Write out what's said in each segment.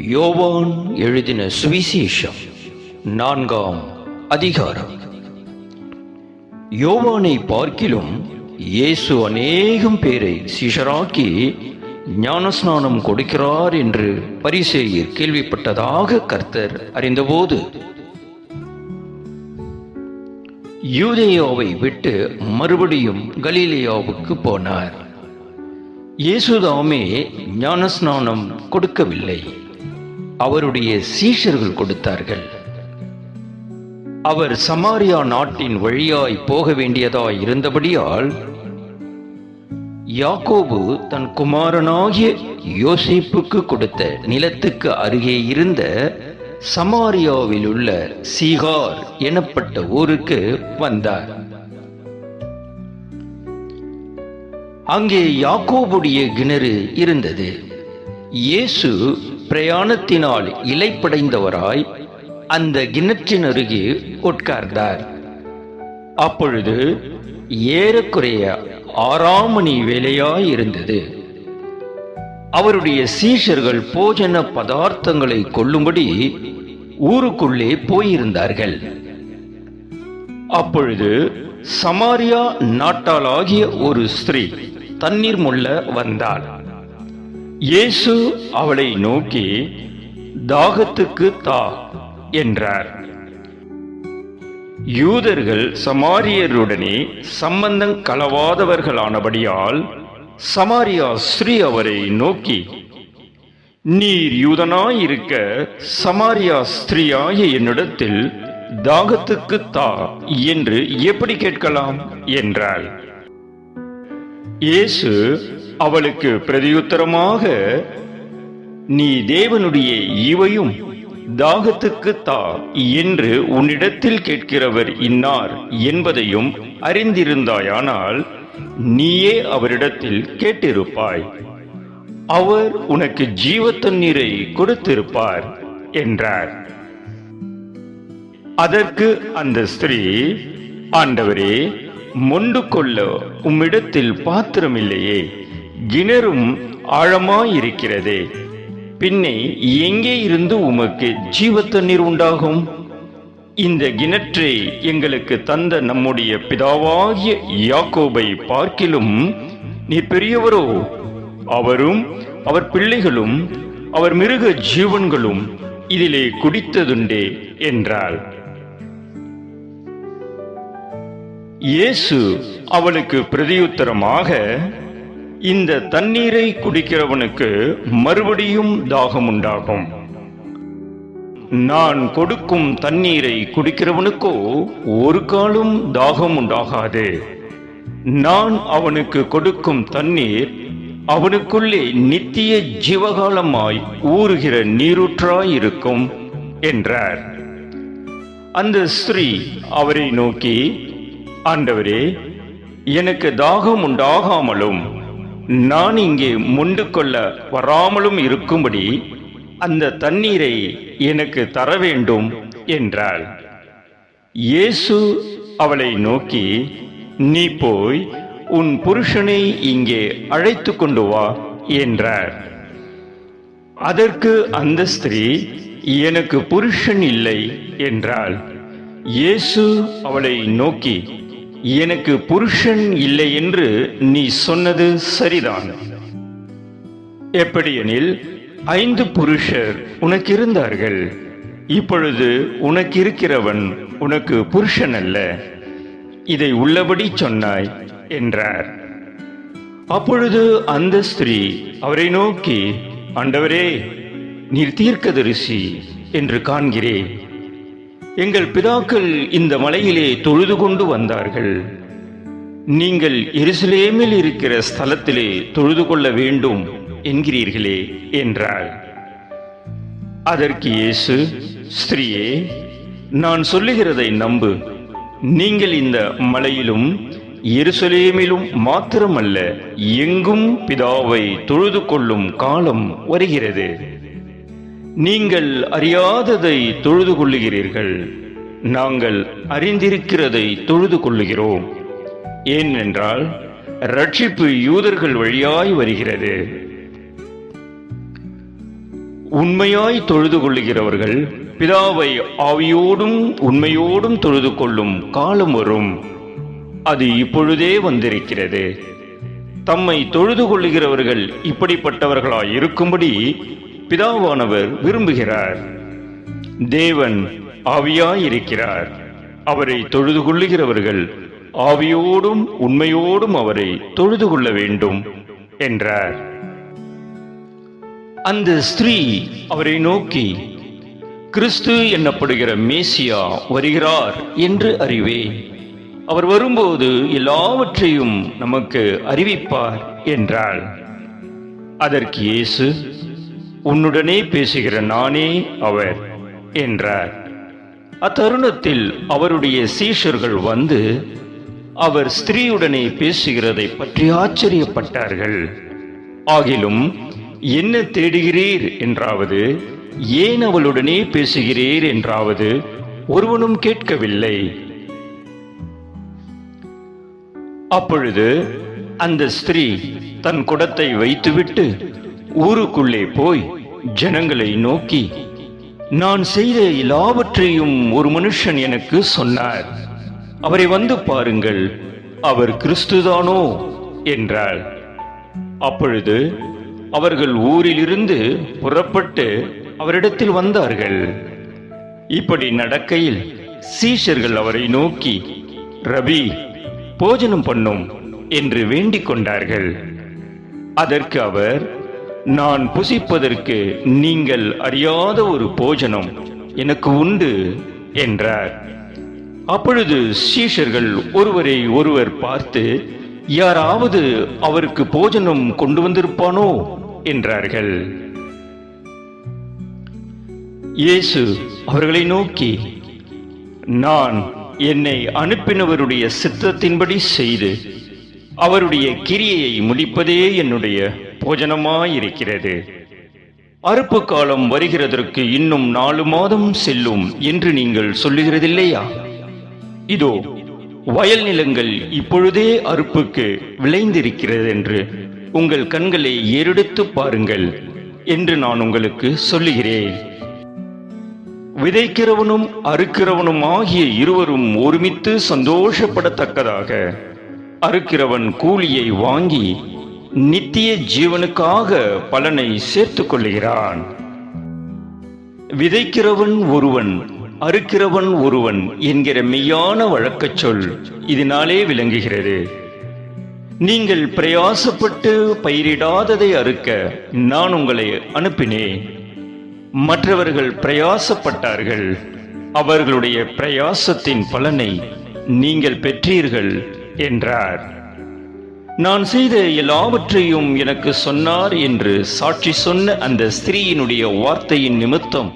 யோவான் எழுதின சுவிசேஷம் 4ஆம் அதிகாரம். யோவானை பார்க்கிலும் இயேசு அநேகம் பேரை சீஷராக்கி ஞானஸ்நானம் கொடுக்கிறார் என்று பரிசேயர் கேள்விப்பட்டதாக கர்த்தர் அறிந்தபோது யூதேயாவை விட்டு மறுபடியும் கலிலேயாவுக்கு போனார். இயேசுதாமே ஞானஸ்நானம் கொடுக்கவில்லை, அவருடைய சீஷர்கள் கொடுத்தார்கள். அவர் சமாரியா நாட்டின் வழியாய் போக வேண்டியதாய் இருந்தபடியால் யாக்கோபு தன் குமாரனாகிய யோசேப்புக்கு கொடுத்த நிலத்துக்கு அருகே இருந்த சமாரியாவில் உள்ள சீகார் எனப்பட்ட ஊருக்கு வந்தார். அங்கே யாக்கோபுடைய கிணறு இருந்தது. இயேசு பிரயாணத்தினால் இலைப்படைந்தவராய் அந்த கிணற்றின் அருகே உட்கார்ந்தார். அப்பொழுது ஏறக்குறைய 6ஆம் மணி வேளையாயிருந்தது. அவருடைய சீஷர்கள் போஜன பதார்த்தங்களை கொள்ளும்படி ஊருக்குள்ளே போயிருந்தார்கள். அப்பொழுது சமாரியா நாட்டாளாகிய ஒரு ஸ்திரீ தண்ணீர் மொள்ள வந்தாள். இயேசு அவளை நோக்கி, தாகத்துக்கு தா என்றார். யூதர்கள் சமாரியருடனே சம்பந்தம் களவாதவர்களானபடியால் சமாரியா ஸ்திரீ அவரை நோக்கி, நீர் யூதனாயிருக்க சமாரியா ஸ்திரீயாகிய என்னிடத்தில் தாகத்துக்கு தா என்று எப்படி கேட்கலாம் என்றாள். இயேசு அவளுக்கு பிரதியுத்தரமாக, நீ தேவனுடைய ஈவையும் தாகத்துக்கு தா என்று உன்னிடத்தில் கேட்கிறவர் இன்னார் என்பதையும் அறிந்திருந்தாயானால் நீயே அவரிடத்தில் கேட்டிருப்பாய், அவர் உனக்கு ஜீவ தண்ணீரை கொடுத்திருப்பார் என்றார். அதற்கு அந்த ஸ்திரீ, ஆண்டவரே, மொண்டு கொள்ள உம்மிடத்தில் பாத்திரமில்லையே, கிணறும் ஆழமாயிருக்கிறதே, பின்னே எங்கே இருந்து உமக்கு ஜீவ தண்ணீர் உண்டாகும்? இந்த கிணற்றை எங்களுக்கு தந்த நம்முடைய பிதாவாகிய யாக்கோபை பார்க்கிலும் நீர் பெரியவரோ? அவரும் அவர் பிள்ளைகளும் அவர் மிருக ஜீவன்களும் இதிலே குடித்ததுண்டே என்றாள். இயேசு அவளுக்கு பிரதியுத்தரமாக, இந்த தண்ணீரை குடிக்கிறவனுக்கு மறுபடியும் தாகம் உண்டாகும். நான் கொடுக்கும் தண்ணீரை குடிக்கிறவனுக்கோ ஒரு காலும் தாகம் உண்டாகாது. நான் அவனுக்கு கொடுக்கும் தண்ணீர் அவனுக்குள்ளே நித்திய ஜீவகாலமாய் ஊறுகிற நீரூற்றாயிருக்கும் என்றார். அந்த ஸ்திரீ அவரை நோக்கி, ஆண்டவரே, எனக்கு தாகம் உண்டாகாமலும் நான் இங்கே மொண்டு கொள்ள வராமலும் இருக்கும்படி அந்த தண்ணீரை எனக்கு தர வேண்டும் என்றாள். இயேசு அவளை நோக்கி, நீ போய் உன் புருஷனை இங்கே அழைத்து கொண்டு வா என்றார். அதற்கு அந்த ஸ்திரீ, எனக்கு புருஷன் இல்லை என்றாள். இயேசு அவளை நோக்கி, எனக்கு புருஷன் இல்லை என்று நீ சொன்னது சரிதான். எப்படியெனில் 5 புருஷர் உனக்கு இருந்தார்கள், இப்பொழுது உனக்கு இருக்கிறவன் உனக்கு புருஷன் அல்ல, இதை உள்ளபடி சொன்னாய் என்றார். அப்பொழுது அந்த ஸ்திரீ அவரை நோக்கி, ஆண்டவரே, நீர் தீர்க்கதரிசி என்று காண்கிறேன். எங்கள் பிதாக்கள் இந்த மலையிலே தொழுது கொண்டு வந்தார்கள், நீங்கள் எருசலேமில் இருக்கிற ஸ்தலத்திலே தொழுது கொள்ள வேண்டும் என்கிறீர்களே என்றாள். அதற்கு இயேசு, ஸ்திரீயே, நான் சொல்லுகிறதை நம்பு. நீங்கள் இந்த மலையிலும் எருசலேமிலும் மாத்திரமல்ல, எங்கும் பிதாவை தொழுது கொள்ளும் காலம் வருகிறது. நீங்கள் அறியாததை தொழுது கொள்ளுகிறீர்கள், நாங்கள் அறிந்திருக்கிறதை தொழுது கொள்ளுகிறோம். ஏனென்றால் ரட்சிப்பு யூதர்கள் வழியாய் வருகிறது. உண்மையாய் தொழுது கொள்ளுகிறவர்கள் பிதாவை ஆவியோடும் உண்மையோடும் தொழுது கொள்ளும் காலம் வரும், அது இப்பொழுதே வந்திருக்கிறது. தம்மை தொழுது கொள்ளுகிறவர்கள் இப்படிப்பட்டவர்களாய் இருக்கும்படி பிதாவானவர் விரும்புகிறார். தேவன் ஆவியாயிருக்கிறார். அவரை தொழுது கொள்ளுகிறவர்கள் ஆவியோடும் உண்மையோடும் அவரை தொழுது கொள்ள வேண்டும் என்றார். அந்த ஸ்திரீ அவரை நோக்கி, கிறிஸ்து என்னப்படுகிற மேசியா வருகிறார் என்று அறிவேன். அவர் வரும்போது எல்லாவற்றையும் நமக்கு அறிவிப்பார் என்றாள். அதற்கு இயேசு, உன்னுடனே பேசுகிற நானே அவர் என்றார். அத்தருணத்தில் அவருடைய சீஷர்கள் வந்து அவர் ஸ்திரீயுடனே பேசுகிறதை பற்றி ஆச்சரியப்பட்டார்கள். ஆகிலும் என்ன தேடுகிறீர் என்றாவது, ஏன் அவளுடனே பேசுகிறீர் என்றாவது ஒருவனும் கேட்கவில்லை. அப்பொழுது அந்த ஸ்திரீ தன் குடத்தை வைத்துவிட்டு ஊருக்குள்ளே போய் ஜனங்களை நோக்கி, நான் செய்த எல்லாவற்றையும் ஒரு மனுஷன் எனக்கு சொன்னார், அவரை வந்து பாருங்கள், அவர் கிறிஸ்துதானோ என்றாள். அப்பொழுது அவர்கள் ஊரிலிருந்து புறப்பட்டு அவரிடத்தில் வந்தார்கள். இப்படி நடக்கையில் சீஷர்கள் அவரை நோக்கி, ரபி, போஜனம் பண்ணும் என்று வேண்டிக் கொண்டார்கள். அதற்கு அவர், நான் புசிப்பதற்கு நீங்கள் அறியாத ஒரு போஜனம் எனக்கு உண்டு என்றார். அப்பொழுது சீஷர்கள் ஒருவரை ஒருவர் பார்த்து, யாராவது அவருக்கு போஜனம் கொண்டு வந்திருப்பானோ என்றார்கள். இயேசு அவர்களை நோக்கி, நான் என்னை அனுப்பினவருடைய சித்தத்தின்படி செய்து அவருடைய கிரியையை முடிப்பதே என்னுடைய போஜனமாயிருக்கிறது. அறுப்பு காலம் வருகிறதற்கு இன்னும் 4 மாதம் செல்லும் என்று நீங்கள் சொல்லுகிறதில்லையா? இதோ வயல் நிலங்கள் இப்பொழுதே அறுப்புக்கு விளைந்திருக்கிறது என்று உங்கள் கண்களை ஏறெடுத்து பாருங்கள் என்று நான் உங்களுக்கு சொல்லுகிறேன். விதைக்கிறவனும் அறுக்கிறவனும் ஆகிய இருவரும் ஒருமித்து சந்தோஷப்படத்தக்கதாக அறுக்கிறவன் கூலியை வாங்கி நித்திய ஜீவனுக்காக பலனை சேர்த்துக் கொள்கிறான். விதைக்கிறவன் ஒருவன், அறுக்கிறவன் ஒருவன் என்கிற மெய்யான வழக்கச் சொல் இதனாலே விளங்குகிறது. நீங்கள் பிரயாசப்பட்டு பயிரிடாததை அறுக்க நான் உங்களை அனுப்பினேன். மற்றவர்கள் பிரயாசப்பட்டார்கள், அவர்களுடைய பிரயாசத்தின் பலனை நீங்கள் பெற்றீர்கள் என்றார். நான் செய்த எல்லாவற்றையும் எனக்கு சொன்னார் என்று சாட்சி சொன்ன அந்த ஸ்திரீயினுடைய வார்த்தையின் நிமித்தம்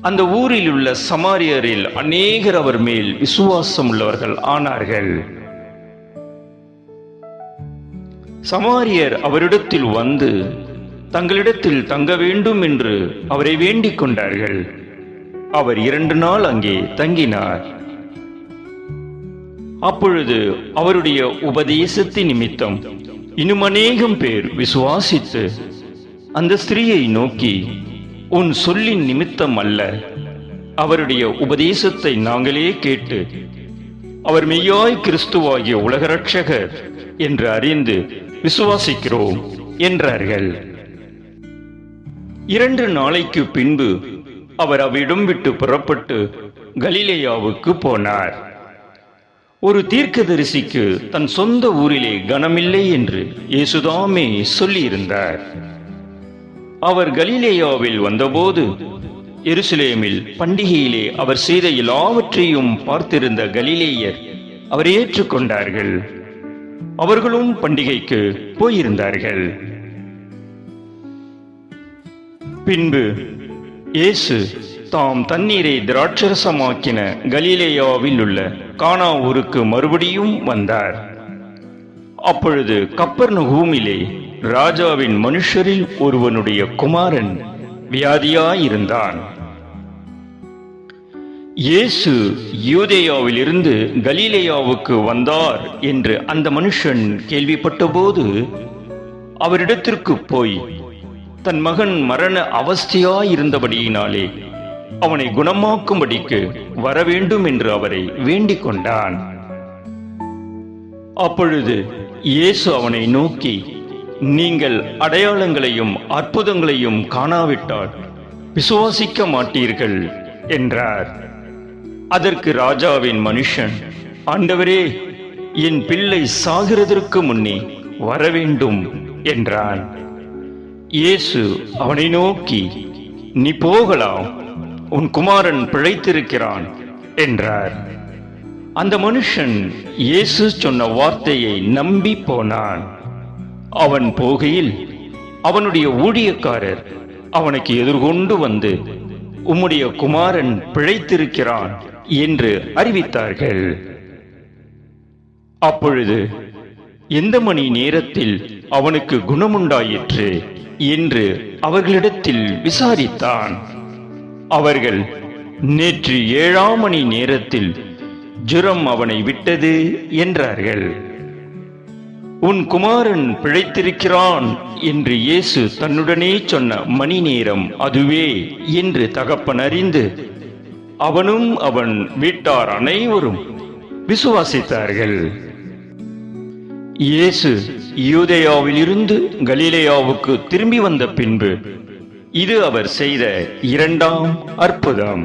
அந்த ஊரில் உள்ள சமாரியரில் அநேகர் அவர் மேல் விசுவாசம் உள்ளவர்கள் ஆனார்கள். சமாரியர் அவரிடத்தில் வந்து தங்களிடத்தில் தங்க வேண்டும் என்று அவரை வேண்டிக் கொண்டார்கள். அவர் 2 நாள் அங்கே தங்கினார். அப்பொழுது அவருடைய உபதேசத்தின் நிமித்தம் இன்னும் அநேகம் பேர் விசுவாசித்து அந்த ஸ்திரீயை நோக்கி, உன் சொல்லின் நிமித்தம் அல்ல, அவருடைய உபதேசத்தை நாங்களே கேட்டு அவர் மெய்யாய் கிறிஸ்துவாகிய உலக இரட்சகர் என்று அறிந்து விசுவாசிக்கிறோம் என்றார்கள். 2 நாளைக்கு பின்பு அவர் அவ்விடம் விட்டு புறப்பட்டு கலிலேயாவுக்கு போனார். ஒரு தீர்க்கதரிசிக்கு தன் சொந்த ஊரிலே கனமில்லை என்று இயேசுதாமே சொல்லியிருந்தார். அவர் கலிலேயாவில் வந்தபோது எருசலேமில் பண்டிகையிலே அவர் செய்த எல்லாவற்றையும் பார்த்திருந்த கலிலேயர் அவரை ஏற்றுக்கொண்டார்கள். அவர்களும் பண்டிகைக்கு போயிருந்தார்கள். பின்பு இயேசு தாம் தண்ணீரை திராட்சரசமாக்கின கலிலேயாவில் உள்ள கானா ஊருக்கு மறுபடியும் வந்தார். அப்பொழுது கப்பர்நகூமிலே ராஜாவின் மனுஷரில் ஒருவனுடைய குமாரன் வியாதியாயிருந்தான். இயேசு யூதேயாவிலிருந்து கலிலேயாவுக்கு வந்தார் என்று அந்த மனுஷன் கேள்விப்பட்டபோது அவரிடத்திற்கு போய் தன் மகன் மரண அவஸ்தையாயிருந்தபடியினாலே அவனை குணமாக்கும்படிக்கு வரவேண்டும் என்று அவரை வேண்டிக் கொண்டான். அப்பொழுது இயேசு அவனை நோக்கி, நீங்கள் அடையாளங்களையும் அற்புதங்களையும் காணாவிட்டால் விசுவாசிக்க மாட்டீர்கள் என்றார். அதற்கு ராஜாவின் மனுஷன், ஆண்டவரே, என் பிள்ளை சாகிறதற்கு முன்னே வரவேண்டும் என்றான். இயேசு அவனை நோக்கி, நீ போகலாம், உன் குமாரன் பிழைத்திருக்கிறான் என்றார். அந்த மனுஷன் இயேசு சொன்ன வார்த்தையை நம்பி போனான். அவன் போகையில் அவனுடைய ஊழியக்காரர் அவனுக்கு எதிர்கொண்டு வந்து, உம்முடைய குமாரன் பிழைத்திருக்கிறான் என்று அறிவித்தார்கள். அப்பொழுது எந்த மணி நேரத்தில் அவனுக்கு குணமுண்டாயிற்று என்று அவர்களிடத்தில் விசாரித்தான். அவர்கள், நேற்று 7ஆம் மணி நேரத்தில் ஜுரம் அவனை விட்டது என்றார்கள். உன் குமாரன் பிழைத்திருக்கிறான் என்று இயேசு தன்னுடனே சொன்ன மணி நேரம் அதுவே என்று தகப்பன் அறிந்து அவனும் அவன் வீட்டார் அனைவரும் விசுவாசித்தார்கள். இயேசு யூதேயாவிலிருந்து கலிலேயாவுக்கு திரும்பி வந்த பின்பு இது அவர் செய்த 2ஆம் அற்புதம்.